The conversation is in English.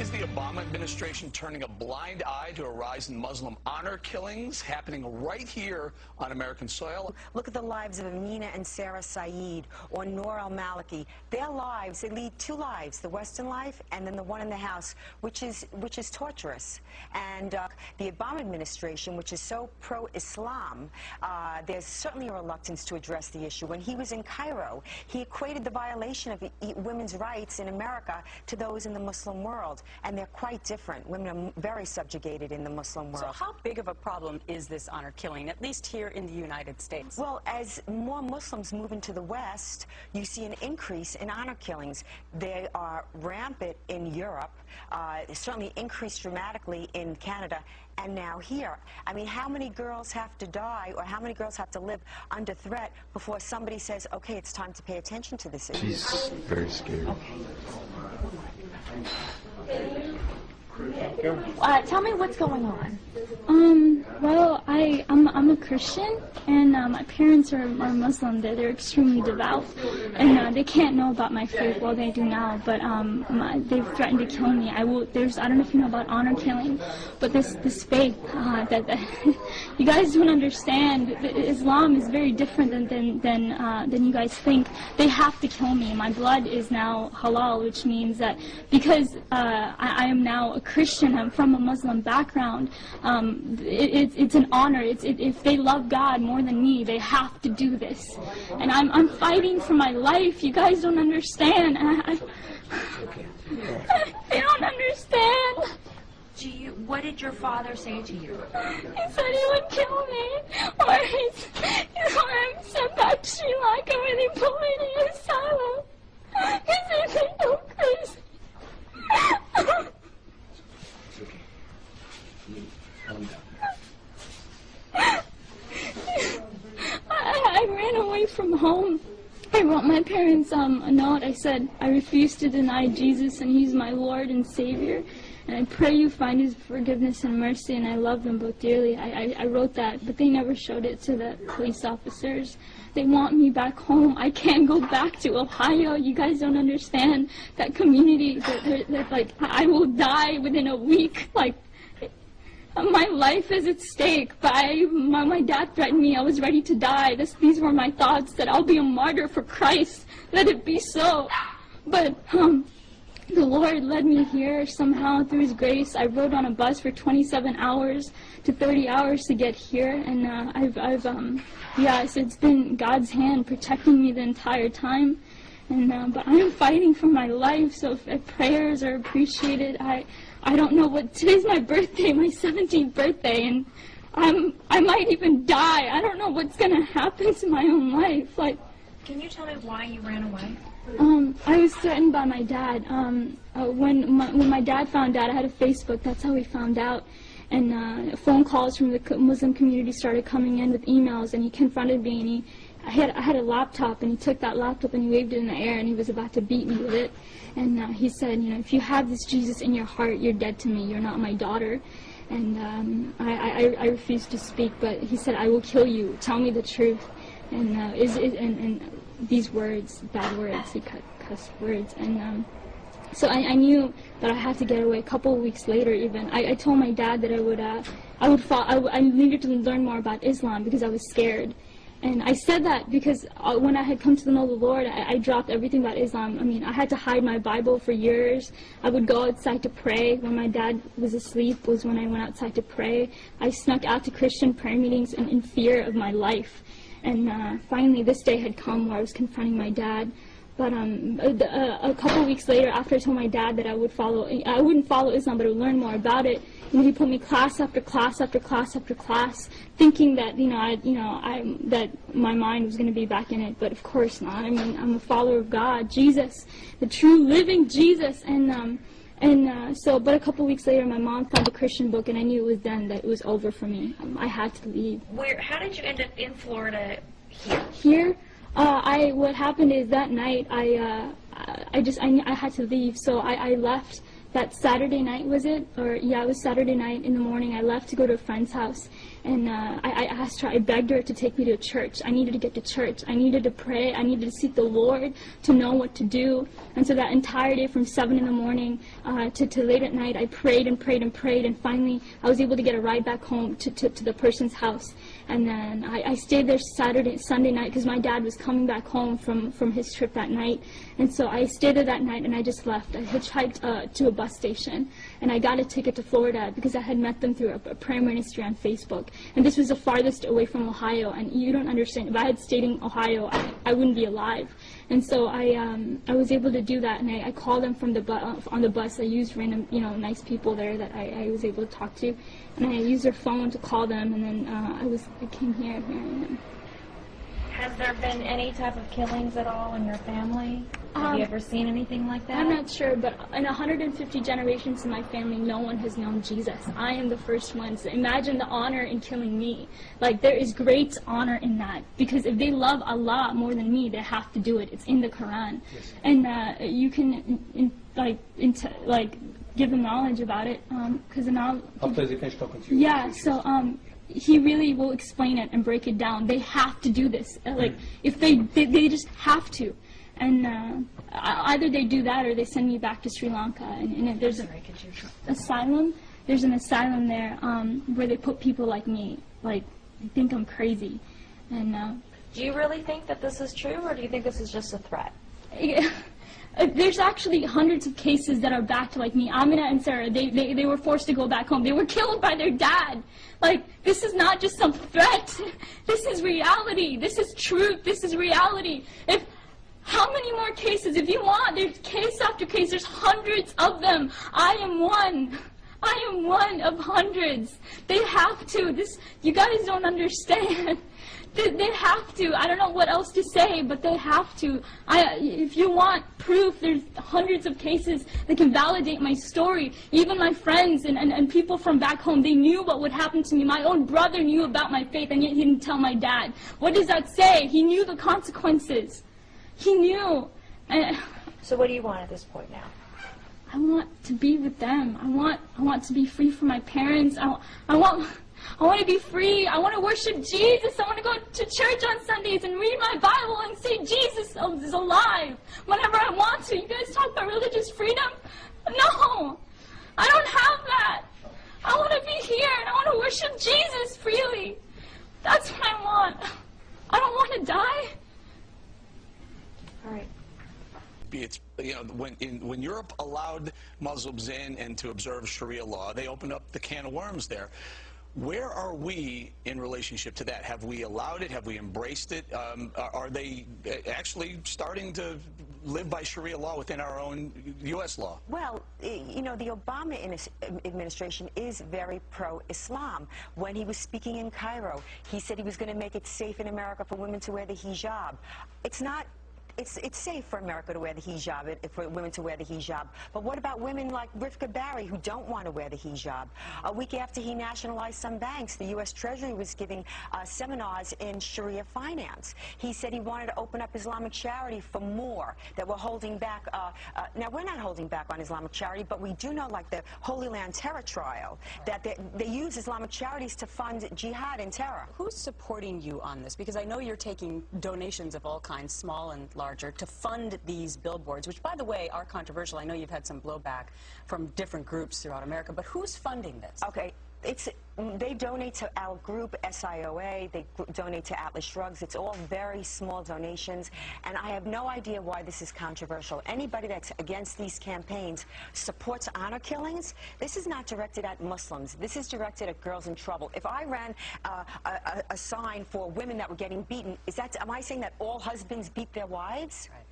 Is the Obama administration turning a blind eye to a rise in Muslim honor killings happening right here on American soil? Look at the lives of Amina and Sarah Saeed or Noor al-Maliki. Their lives, they lead two lives, the Western life and then the one in the house, which is torturous. And the Obama administration, which is so pro-Islam, there's certainly a reluctance to address the issue. When he was in Cairo, he equated the violation of women's rights in America to those in the Muslim world. And they're quite different. Women are very subjugated in the Muslim world. So how big of a problem is this honor killing, at least here in the United States? Well, as more Muslims move into the West, you see an increase in honor killings. They are rampant in Europe, certainly increased dramatically in Canada, and now here. I mean, how many girls have to die or how many girls have to live under threat before somebody says, okay, it's time to pay attention to this issue? She's very scared. Tell me what's going on. Well, I'm a Christian, and my parents are Muslim. They're extremely devout, and they can't know about my faith. Well, they do now, but they've threatened to kill me. I don't know if you know about honor killing, but this faith that you guys don't understand. Islam is very different than you guys think. They have to kill me. My blood is now halal, which means that because I am now a Christian, I'm from a Muslim background. It's an honor. If they love God more than me, they have to do this. And I'm fighting for my life. You guys don't understand. They don't understand. What did your father say to you? He said he would kill me, or I'm sent back to Sri Lanka where they put me in asylum. He said they go crazy. I ran away from home. I wrote my parents a note. I said, I refuse to deny Jesus and He's my Lord and Savior. And I pray you find His forgiveness and mercy, and I love them both dearly. I wrote that, but they never showed it to the police officers. They want me back home. I can't go back to Ohio. You guys don't understand that community. That like, I will die within a week. Like, my life is at stake. But my dad threatened me. I was ready to die. These were my thoughts, that I'll be a martyr for Christ. Let it be so. But the Lord led me here somehow through His grace. I rode on a bus for 27 hours to 30 hours to get here, and so it's been God's hand protecting me the entire time. And but I'm fighting for my life. So if prayers are appreciated, I don't know what. Today's my birthday, my 17th birthday, and I might even die. I don't know what's gonna happen to my own life. Like, can you tell me why you ran away? I was threatened by my dad. When my dad found out, I had a Facebook. That's how he found out. And phone calls from the Muslim community started coming in with emails, and he confronted me. And I had a laptop, and he took that laptop and he waved it in the air, and he was about to beat me with it. And he said, if you have this Jesus in your heart, you're dead to me. You're not my daughter. And I refused to speak, but he said, I will kill you. Tell me the truth. And these words, bad words, he cuss words, and so I knew that I had to get away. A couple of weeks later, even I told my dad that I needed to learn more about Islam because I was scared, and I said that because when I had come to know the Lord, I dropped everything about Islam. I mean, I had to hide my Bible for years. I would go outside to pray. When my dad was asleep was when I went outside to pray. I snuck out to Christian prayer meetings in fear of my life. And finally, this day had come where I was confronting my dad. But a couple weeks later, after I told my dad that I wouldn't follow Islam, but I would learn more about it, he put me class after class after class after class, thinking that that my mind was going to be back in it. But of course not. I mean, I'm a follower of God, Jesus, the true living Jesus, but a couple weeks later, my mom found a Christian book, and I knew it was then that it was over for me. I had to leave. How did you end up in Florida here? Here, what happened is that night I had to leave, so I left that Saturday night, was it? Or yeah, it was Saturday night in the morning. I left to go to a friend's house, and I asked her, I begged her to take me to church. I needed to get to church. I needed to pray. I needed to seek the Lord to know what to do. And so that entire day from 7 in the morning to late at night, I prayed and prayed and prayed, and finally I was able to get a ride back home to the person's house. And then I stayed there Sunday night, because my dad was coming back home from his trip that night. And so I stayed there that night, and I just left. I hitchhiked to a bus station, and I got a ticket to Florida because I had met them through a prayer ministry on Facebook. And this was the farthest away from Ohio, and you don't understand. If I had stayed in Ohio, I wouldn't be alive. And so I was able to do that, and I called them from on the bus. I used random, nice people there that I was able to talk to, and I used their phone to call them, and then I came here. Here I am. Has there been any type of killings at all in your family? Have you ever seen anything like that? I'm not sure, but in 150 generations in my family, no one has known Jesus. I am the first one. So imagine the honor in killing me. Like, there is great honor in that, because if they love Allah more than me, they have to do it. It's in the Quran. Yes. And you can give them knowledge about it, because after they finish talking to you. Yeah. So he really will explain it and break it down. They have to do this. If they just have to. And either they do that or they send me back to Sri Lanka. And there's an asylum. There's an asylum there where they put people like me. Like, they think I'm crazy. And do you really think that this is true, or do you think this is just a threat? There's actually hundreds of cases that are backed like me. Amina and Sarah, they were forced to go back home. They were killed by their dad. Like, this is not just some threat. This is reality. This is truth. This is reality. How many more cases? If you want, there's case after case. There's hundreds of them. I am one. I am one of hundreds. They have to. You guys don't understand. They have to. I don't know what else to say, but they have to. If you want proof, there's hundreds of cases that can validate my story. Even my friends and people from back home, they knew what would happen to me. My own brother knew about my faith, and yet he didn't tell my dad. What does that say? He knew the consequences. He knew. So what do you want at this point now? I want to be with them. I want to be free from my parents. I want to be free. I want to worship Jesus. I want to go to church on Sundays and read my Bible and say Jesus is alive whenever I want to. You guys talk about religious freedom? No, I don't have that. I want to be here and I want to worship Jesus freely. That's what I want. I don't want to die. All right. It's, when Europe allowed Muslims in and to observe Sharia law, they opened up the can of worms there. Where are we in relationship to that? Have we allowed it? Have we embraced it? Are they actually starting to live by Sharia law within our own U.S. law? Well, the Obama administration is very pro-Islam. When he was speaking in Cairo, he said he was going to make it safe in America for women to wear the hijab. It's not. It's safe for America to wear the hijab, for women to wear the hijab. But what about women like Rivka Barry who don't want to wear the hijab? A week after he nationalized some banks, the U.S. Treasury was giving seminars in Sharia finance. He said he wanted to open up Islamic charity for more, that we're holding back. Now, we're not holding back on Islamic charity, but we do know, like the Holy Land terror trial, that they use Islamic charities to fund jihad and terror. Who's supporting you on this? Because I know you're taking donations of all kinds, small and larger, to fund these billboards, which, by the way, are controversial. I know you've had some blowback from different groups throughout America, but who's funding this? Okay. They donate to our group, SIOA. They donate to Atlas Shrugs. It's all very small donations, and I have no idea why this is controversial. Anybody that's against these campaigns supports honor killings. This is not directed at Muslims. This is directed at girls in trouble. If I ran a sign for women that were getting beaten, am I saying that all husbands beat their wives? Right.